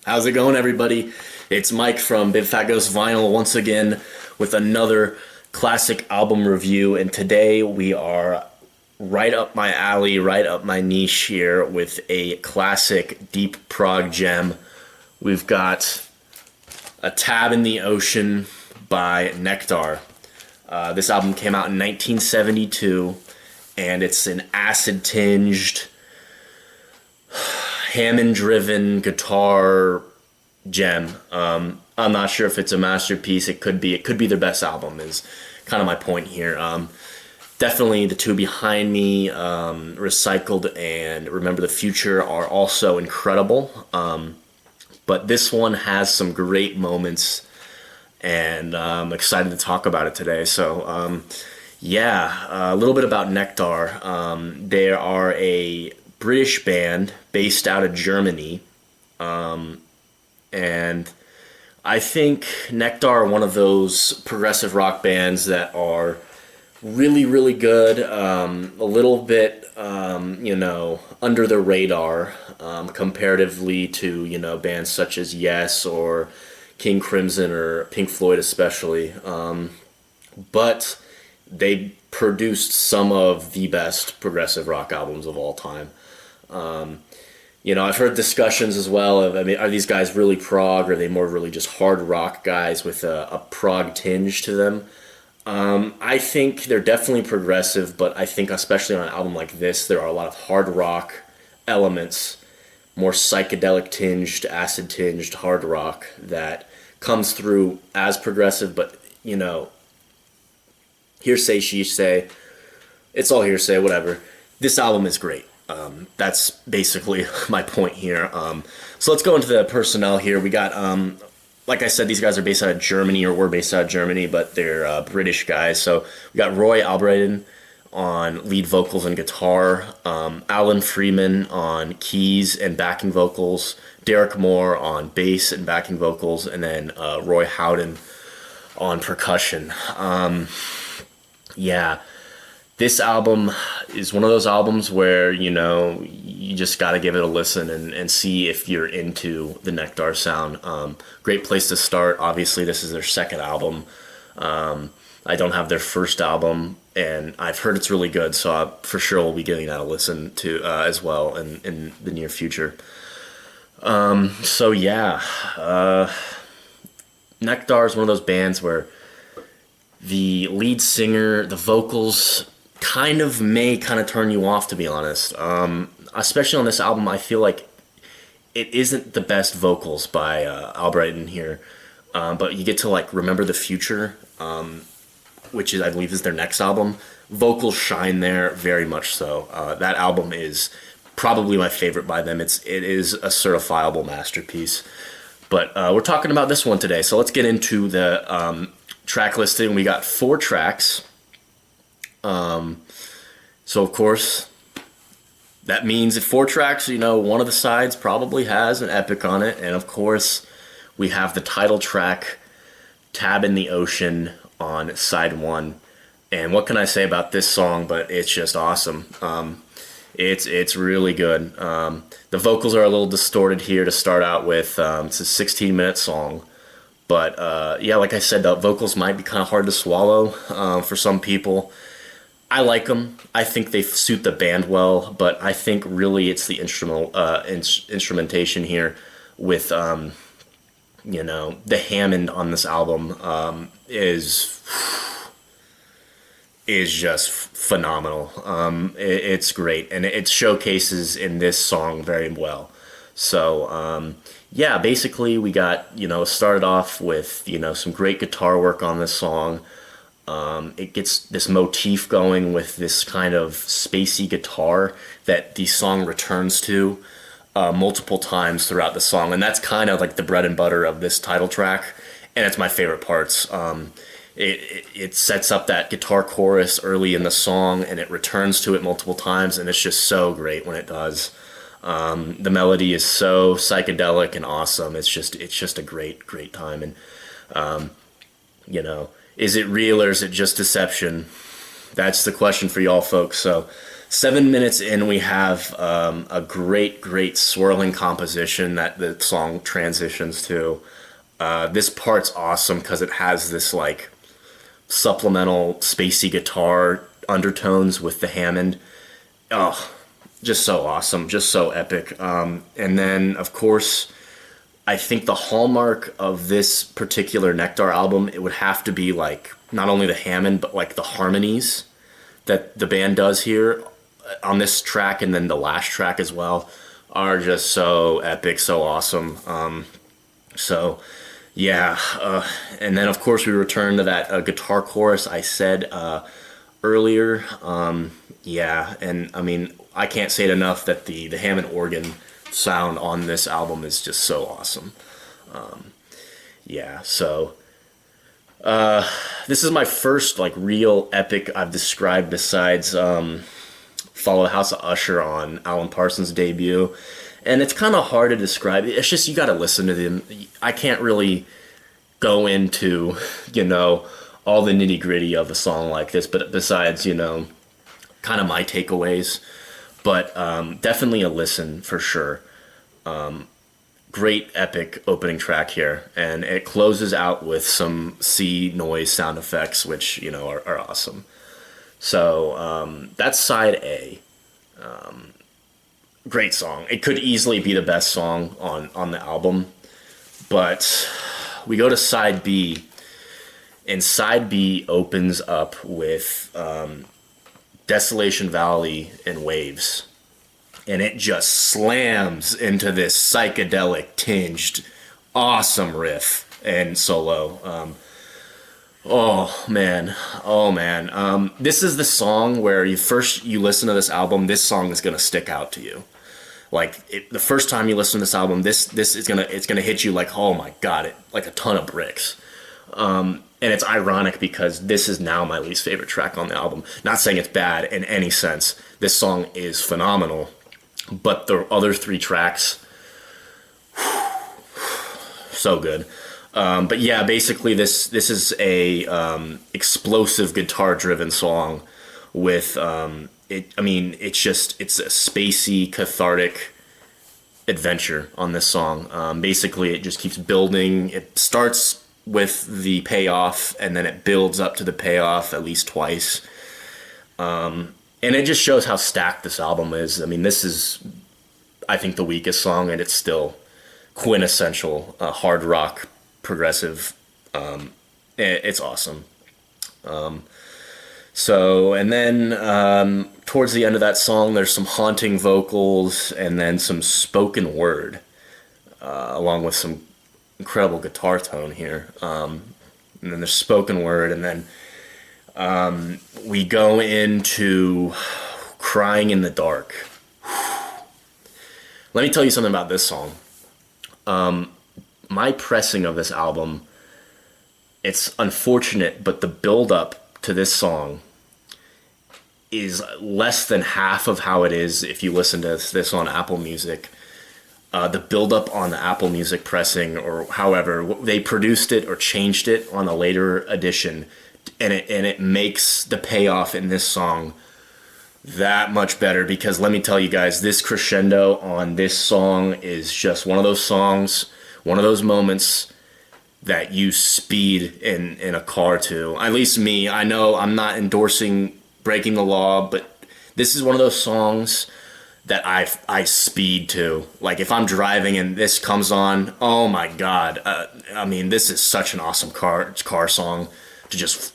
How's it going, everybody? It's Mike from Big Fat Ghost Vinyl once again with another classic album review, and today we are right up my alley, right up my niche here with a classic deep prog gem. We've got A Tab in the Ocean by Nektar. This album came out in 1972, and it's an acid-tinged, Hammond-driven guitar gem. I'm not sure if it's a masterpiece. It could be. It could be their best album. Is kind of my point here. Definitely, the two behind me, Recycled and Remember the Future, are also incredible. But this one has some great moments, and I'm excited to talk about it today. So, yeah, a little bit about Nektar. They are a British band based out of Germany, and I think Nektar are one of those progressive rock bands that are really, really good, a little bit, under the radar, comparatively to, bands such as Yes or King Crimson or Pink Floyd especially, but they produced some of the best progressive rock albums of all time. I've heard discussions as well of, are these guys really prog, or are they more really just hard rock guys with a prog tinge to them? I think they're definitely progressive, but I think especially on an album like this, there are a lot of hard rock elements, more psychedelic tinged, acid tinged hard rock that comes through as progressive, but, hearsay, she say, it's all hearsay, whatever. This album is great. That's basically my point here. So let's go into the personnel here. We got, like I said, these guys are based out of Germany, or were based out of Germany, but they're British guys. So we got Roy Albrighton on lead vocals and guitar, Alan Freeman on keys and backing vocals, Derek Moore on bass and backing vocals, and then Roy Howden on percussion. Yeah. This album is one of those albums where, you just got to give it a listen and see if you're into the Nektar sound. Great place to start. Obviously, this is their second album. I don't have their first album, and I've heard it's really good, so I for sure will be giving that a listen to as well in the near future. So, yeah. Nektar is one of those bands where the lead singer, the vocals may turn you off, to be honest. Especially on this album, I feel like it isn't the best vocals by Albrighton here, but you get to Remember the Future, which is, I believe, is their next album. Vocals shine there very much so. That album is probably my favorite by them. It is a certifiable masterpiece. But we're talking about this one today, so let's get into the track listing. We got 4 tracks. So of course, that means if 4 tracks, one of the sides probably has an epic on it. And of course, we have the title track, Tab in the Ocean, on side 1. And what can I say about this song, but it's just awesome. It's really good. The vocals are a little distorted here to start out with. It's a 16-minute song. But yeah, like I said, the vocals might be kind of hard to swallow for some people. I like them. I think they suit the band well, but I think really it's the instrumentation here with, the Hammond on this album is just phenomenal. It's great, and it showcases in this song very well. So, yeah, basically we got, started off with, some great guitar work on this song. It gets this motif going with this kind of spacey guitar that the song returns to multiple times throughout the song. And that's kind of like the bread and butter of this title track. And it's my favorite parts. It sets up that guitar chorus early in the song, and it returns to it multiple times. And it's just so great when it does. The melody is so psychedelic and awesome. It's just a great time. And, is it real or is it just deception? That's the question for y'all folks. So 7 minutes in, we have a great swirling composition that the song transitions to. This part's awesome because it has this like supplemental spacey guitar undertones with the Hammond. Oh, just so awesome, just so epic. And then, of course, I think the hallmark of this particular Nektar album, it would have to be like not only the Hammond, but like the harmonies that the band does here on this track, and then the last track as well, are just so epic, so awesome. So yeah, and then of course we return to that guitar chorus I said earlier. Yeah, and I mean I can't say it enough that the Hammond organ sound on this album is just so awesome. Yeah, so this is my first like real epic I've described besides Follow the House of Usher on Alan Parsons' debut. And it's kind of hard to describe. It's just you got to listen to them. I can't really go into, all the nitty gritty of a song like this, but besides, kind of my takeaways. But definitely a listen for sure. Great epic opening track here, and it closes out with some sea noise sound effects, which are awesome. So that's side A. Great song. It could easily be the best song on the album, but we go to side B, and side B opens up with Desolation Valley and Waves. And it just slams into this psychedelic tinged awesome riff and solo. Oh man. This is the song where you listen to this album, this song is gonna stick out to you. Like the first time you listen to this album, this is gonna hit you like, oh my god, like a ton of bricks. And it's ironic because this is now my least favorite track on the album. Not saying it's bad in any sense. This song is phenomenal. But the other three tracks, so good. But yeah, basically this is a explosive guitar-driven song with it's a spacey, cathartic adventure on this song. Basically, it just keeps building. It starts with the payoff, and then it builds up to the payoff at least twice. And it just shows how stacked this album is. I mean, this is, I think, the weakest song, and it's still quintessential hard rock, progressive. It's awesome. And then towards the end of that song, there's some haunting vocals, and then some spoken word, along with some incredible guitar tone here. And then there's spoken word, and then we go into Crying in the Dark. Let me tell you something about this song. My pressing of this album, it's unfortunate, but the build-up to this song is less than half of how it is if you listen to this on Apple Music. The build-up on the Apple Music pressing, or however they produced it or changed it on a later edition, and it makes the payoff in this song that much better, because let me tell you guys, this crescendo on this song is just one of those songs, one of those moments that you speed in a car to. At least me. I know I'm not endorsing breaking the law, but this is one of those songs that I speed to. Like if I'm driving and this comes on, oh my god. This is such an awesome car song to just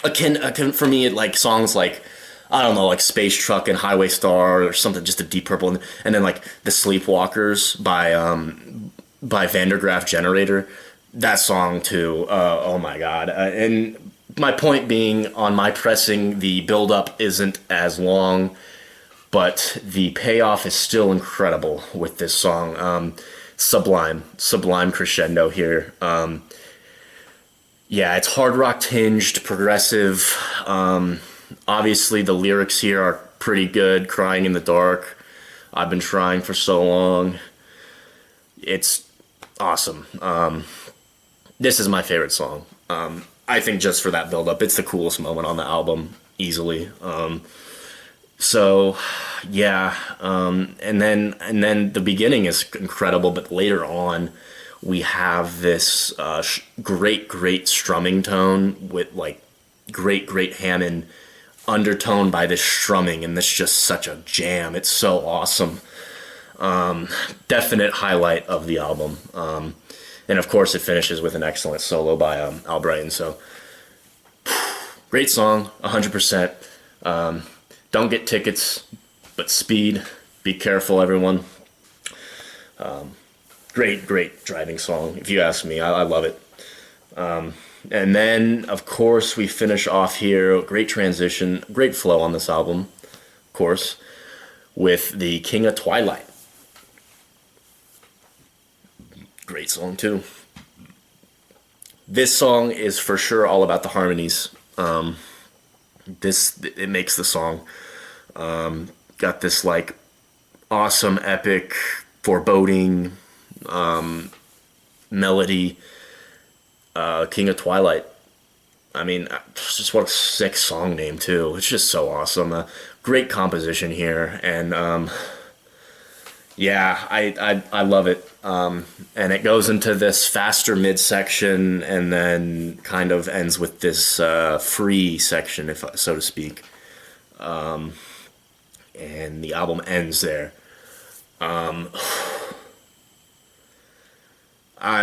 akin for me, like songs like, I don't know, like Space Truck and Highway Star or something, just a Deep Purple, and then like The Sleepwalkers by Vandergraaf Generator. That song too. Oh my god. And my point being, on my pressing, the build up isn't as long, but the payoff is still incredible with this song. Sublime crescendo here. Yeah, it's hard rock tinged, progressive. Obviously, the lyrics here are pretty good. Crying in the dark. I've been trying for so long. It's awesome. This is my favorite song. I think just for that build-up, it's the coolest moment on the album, easily. So, yeah, and then the beginning is incredible, but later on, we have this great strumming tone with like great Hammond undertone by this strumming, and this just such a jam. It's so awesome. Definite highlight of the album. And of course, it finishes with an excellent solo by Al Brighton. So, great song, 100%. Don't get tickets, but speed. Be careful, everyone. Great driving song, if you ask me. I love it. And then, of course, we finish off here. Great transition, great flow on this album, of course, with the King of Twilight. Great song, too. This song is for sure all about the harmonies. It makes the song. Got this like awesome, epic, foreboding melody. King of Twilight. I mean, just what a sick song name too. It's just so awesome. Great composition here, and yeah, I love it. And it goes into this faster midsection, and then kind of ends with this free section, if so to speak. And the album ends there. I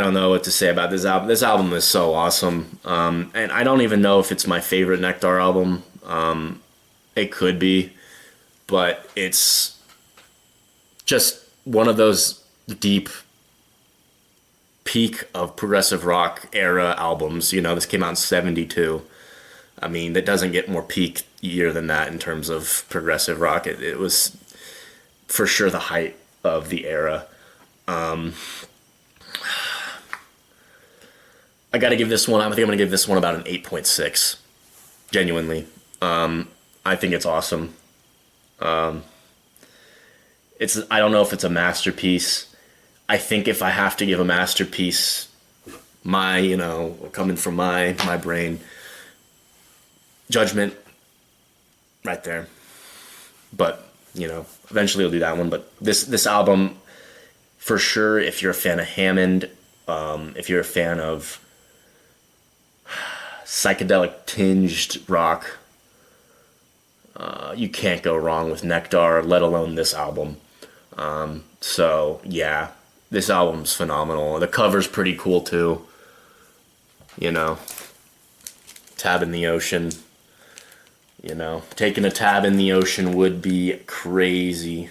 don't know what to say about this album. This album is so awesome. And I don't even know if it's my favorite Nektar album. It could be, but it's just one of those deep peak of progressive rock era albums. You know, this came out in 72. I mean, that doesn't get more peak year than that in terms of progressive rock. It was for sure the height of the era. I got to give this one, I think I'm going to give this one about an 8.6. Genuinely. I think it's awesome. I don't know if it's a masterpiece. I think if I have to give a masterpiece, coming from my brain, Judgment, right there. But, eventually I'll do that one. But this album, for sure, if you're a fan of Hammond, if you're a fan of psychedelic tinged rock, you can't go wrong with Nektar, let alone this album. So yeah, this album's phenomenal. The cover's pretty cool too. Tab in the ocean. Taking a tab in the ocean would be crazy.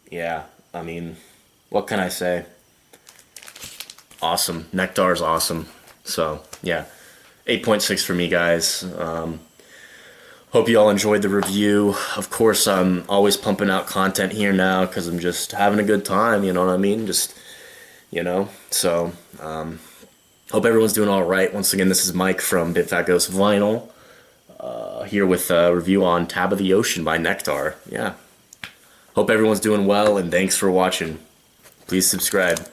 Yeah, I mean, what can I say? Awesome. Nektar's awesome. So, yeah. 8.6 for me, guys. Hope you all enjoyed the review. Of course, I'm always pumping out content here now because I'm just having a good time, you know what I mean? So, hope everyone's doing all right. Once again, this is Mike from Bit Fat Ghost Vinyl, here with a review on Tab of the Ocean by Nektar. Yeah. Hope everyone's doing well, and thanks for watching. Please subscribe.